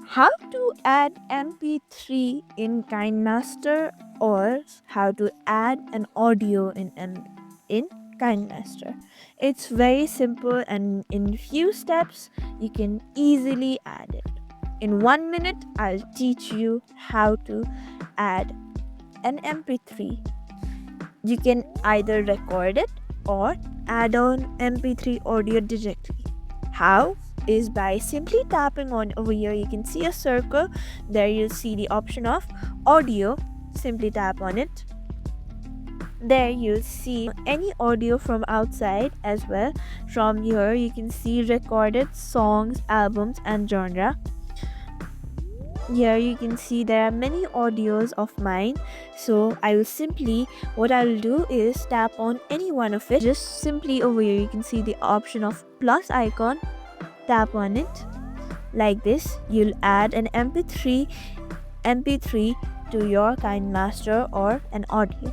How to add MP3 in KineMaster, or how to add an audio in KineMaster. It's very simple, and in few steps you can easily add it. In 1 minute, I'll teach you how to add an MP3. You can either record it or add on MP3 audio directly. How? Is by simply tapping on over here. You can see a circle there, you'll see the option of audio. Simply tap on it. There you'll see any audio from outside as well. From here you can see recorded songs, albums and genre. Here you can see there are many audios of mine, so I will simply, what I will do is tap on any one of it. Just simply over here you can see the option of plus icon. Tap on it like this. You'll add an MP3 to your KineMaster or an audio.